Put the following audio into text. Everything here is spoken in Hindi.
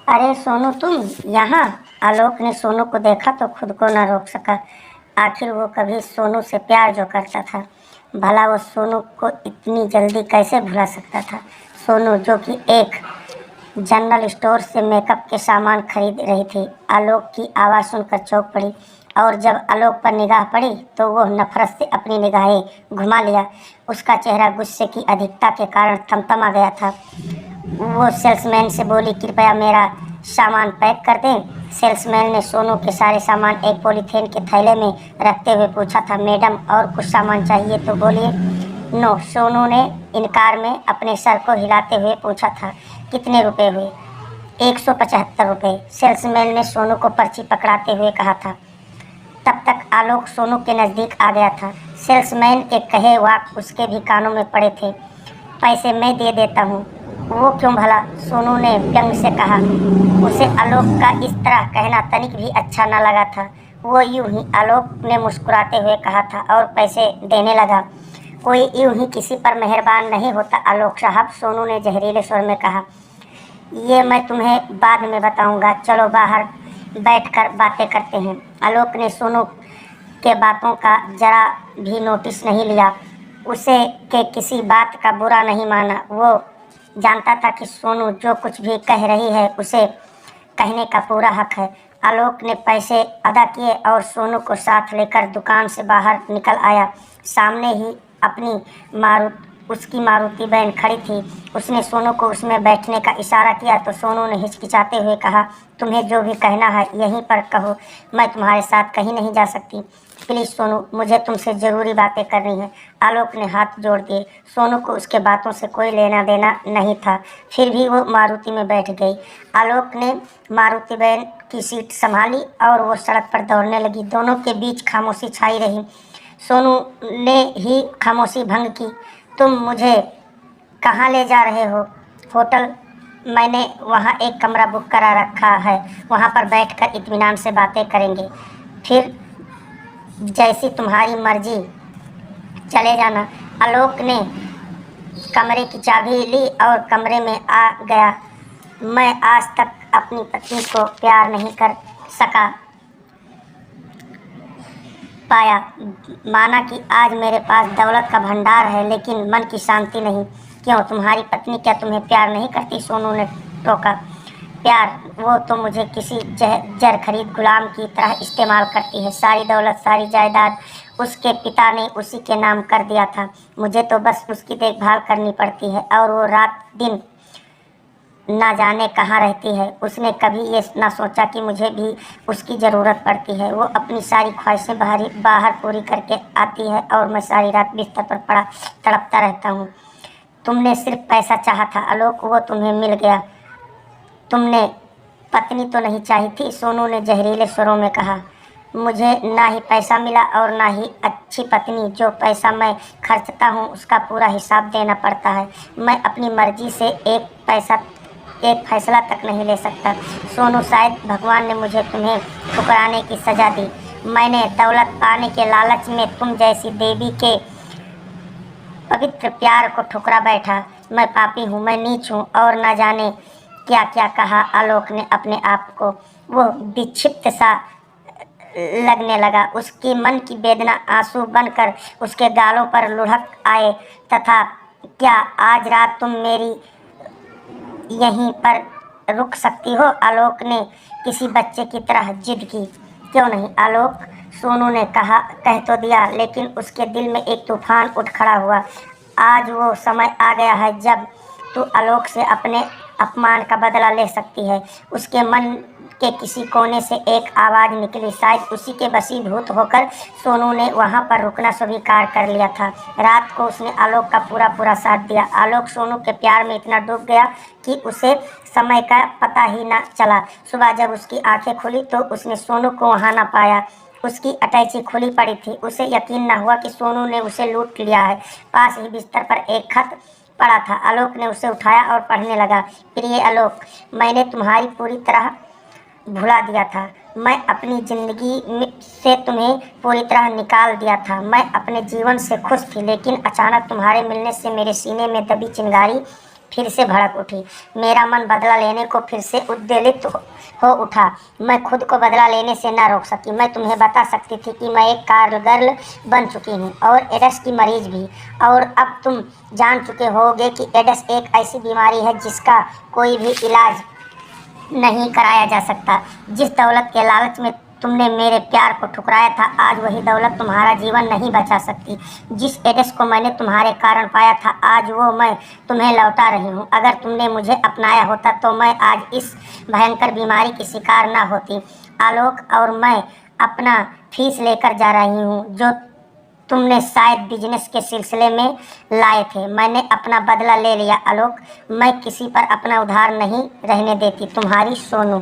अरे सोनू, तुम यहाँ। आलोक ने सोनू को देखा तो खुद को न रोक सका। आखिर वो कभी सोनू से प्यार जो करता था, भला वो सोनू को इतनी जल्दी कैसे भुला सकता था। सोनू जो कि एक जनरल स्टोर से मेकअप के सामान खरीद रही थी, आलोक की आवाज़ सुनकर चौंक पड़ी। और जब आलोक पर निगाह पड़ी तो वो नफरत से अपनी निगाहें घुमा लिया। उसका चेहरा गुस्से की अधिकता के कारण थमथमा गया था। वो सेल्समैन से बोली, कृपया मेरा सामान पैक कर दें। सेल्समैन ने सोनू के सारे सामान एक पॉलीथीन के थैले में रखते हुए पूछा था, मैडम और कुछ सामान चाहिए तो बोलिए। नो, सोनू ने इनकार में अपने सर को हिलाते हुए पूछा था, कितने रुपए हुए? 175 रुपये, सेल्समैन ने सोनू को पर्ची पकड़ाते हुए कहा था। तब तक आलोक सोनू के नज़दीक आ गया था। सेल्समैन के कहे वाक उसके भी कानों में पड़े थे। पैसे मैं दे देता हूँ। वो क्यों भला? सोनू ने व्यंग से कहा। उसे आलोक का इस तरह कहना तनिक भी अच्छा न लगा था। वो यूं ही, आलोक ने मुस्कुराते हुए कहा था और पैसे देने लगा। कोई यूं ही किसी पर मेहरबान नहीं होता आलोक साहब, सोनू ने जहरीले स्वर में कहा। ये मैं तुम्हें बाद में बताऊंगा, चलो बाहर बैठकर बातें करते हैं। आलोक ने सोनू के बातों का जरा भी नोटिस नहीं लिया। उसे के किसी बात का बुरा नहीं माना। वो जानता था कि सोनू जो कुछ भी कह रही है उसे कहने का पूरा हक है। आलोक ने पैसे अदा किए और सोनू को साथ लेकर दुकान से बाहर निकल आया। सामने ही अपनी उसकी मारुति वैन खड़ी थी। उसने सोनू को उसमें बैठने का इशारा किया तो सोनू ने हिचकिचाते हुए कहा, तुम्हें जो भी कहना है यहीं पर कहो, मैं तुम्हारे साथ कहीं नहीं जा सकती। प्लीज़ सोनू, मुझे तुमसे ज़रूरी बातें करनी है। आलोक ने हाथ जोड़ दिए। सोनू को उसके बातों से कोई लेना देना नहीं था, फिर भी वो मारुति में बैठ गई। आलोक ने मारुति वैन की सीट संभाली और वो सड़क पर दौड़ने लगी। दोनों के बीच खामोशी छाई रही। सोनू ने ही खामोशी भंग की, तुम मुझे कहाँ ले जा रहे हो? होटल, मैंने वहाँ एक कमरा बुक करा रखा है, वहाँ पर बैठकर इत्मीनान से बातें करेंगे, फिर जैसी तुम्हारी मर्जी चले जाना। आलोक ने कमरे की चाबी ली और कमरे में आ गया। मैं आज तक अपनी पत्नी को प्यार नहीं कर पाया। माना कि आज मेरे पास दौलत का भंडार है, लेकिन मन की शांति नहीं। क्यों, तुम्हारी पत्नी क्या तुम्हें प्यार नहीं करती? सोनू ने टोका। प्यार? वो तो मुझे किसी जर खरीद गुलाम की तरह इस्तेमाल करती है। सारी दौलत, सारी जायदाद उसके पिता ने उसी के नाम कर दिया था। मुझे तो बस उसकी देखभाल करनी पड़ती है और वो रात दिन ना जाने कहाँ रहती है। उसने कभी ये ना सोचा कि मुझे भी उसकी ज़रूरत पड़ती है। वो अपनी सारी ख्वाहिशें बाहर पूरी करके आती है और मैं सारी रात बिस्तर पर पड़ा तड़पता रहता हूँ। तुमने सिर्फ पैसा चाहा था आलोक, वो तुम्हें मिल गया। तुमने पत्नी तो नहीं चाही थी, सोनू ने जहरीले स्वरों में कहा। मुझे ना ही पैसा मिला और ना ही अच्छी पत्नी। जो पैसा मैं खर्चता हूँ उसका पूरा हिसाब देना पड़ता है। मैं अपनी मर्जी से एक फैसला तक नहीं ले सकता। सोनू, शायद भगवान ने मुझे तुम्हें ठुकराने की सज़ा दी। मैंने दौलत पाने के लालच में तुम जैसी देवी के पवित्र प्यार को ठुकरा बैठा। मैं पापी हूँ, मैं नीच हूँ और न जाने क्या क्या कहा। आलोक ने अपने आप को वो विक्षिप्त सा लगने लगा। उसकी मन की वेदना आंसू बनकर उसके गालों पर लुढ़क आए तथा क्या आज रात तुम मेरी यहीं पर रुक सकती हो? आलोक ने किसी बच्चे की तरह जिद की। क्यों नहीं आलोक, सोनू ने कह तो दिया, लेकिन उसके दिल में एक तूफान उठ खड़ा हुआ। आज वो समय आ गया है जब तू आलोक से अपने अपमान का बदला ले सकती है। उसके मन के किसी कोने से एक आवाज़ निकली। शायद उसी के वशीभूत होकर सोनू ने वहाँ पर रुकना स्वीकार कर लिया था। रात को उसने आलोक का पूरा साथ दिया। आलोक सोनू के प्यार में इतना डूब गया कि उसे समय का पता ही ना चला। सुबह जब उसकी आंखें खुली तो उसने सोनू को वहाँ ना पाया। उसकी अटैची खुली पड़ी थी। उसे यकीन न हुआ कि सोनू ने उसे लूट लिया है। पास ही बिस्तर पर एक खत पड़ा था। आलोक ने उसे उठाया और पढ़ने लगा। प्रिय आलोक, मैंने तुम्हारी पूरी तरह भुला दिया था। मैं अपनी ज़िंदगी से तुम्हें पूरी तरह निकाल दिया था। मैं अपने जीवन से खुश थी, लेकिन अचानक तुम्हारे मिलने से मेरे सीने में दबी चिंगारी फिर से भड़क उठी। मेरा मन बदला लेने को फिर से उद्वेलित हो उठा। मैं खुद को बदला लेने से न रोक सकी। मैं तुम्हें बता सकती थी कि मैं एक कारगर्ल बन चुकी हूँ और एड्स की मरीज भी। और अब तुम जान चुके होगे कि एड्स एक ऐसी बीमारी है जिसका कोई भी इलाज नहीं कराया जा सकता। जिस दौलत के लालच में तुमने मेरे प्यार को ठुकराया था, आज वही दौलत तुम्हारा जीवन नहीं बचा सकती। जिस एड्स को मैंने तुम्हारे कारण पाया था, आज वो मैं तुम्हें लौटा रही हूँ। अगर तुमने मुझे अपनाया होता तो मैं आज इस भयंकर बीमारी की शिकार ना होती। आलोक और मैं अपना फीस लेकर जा रही हूँ, जो तुमने शायद बिजनेस के सिलसिले में लाए थे। मैंने अपना बदला ले लिया आलोक। मैं किसी पर अपना उधार नहीं रहने देती। तुम्हारी सोनू।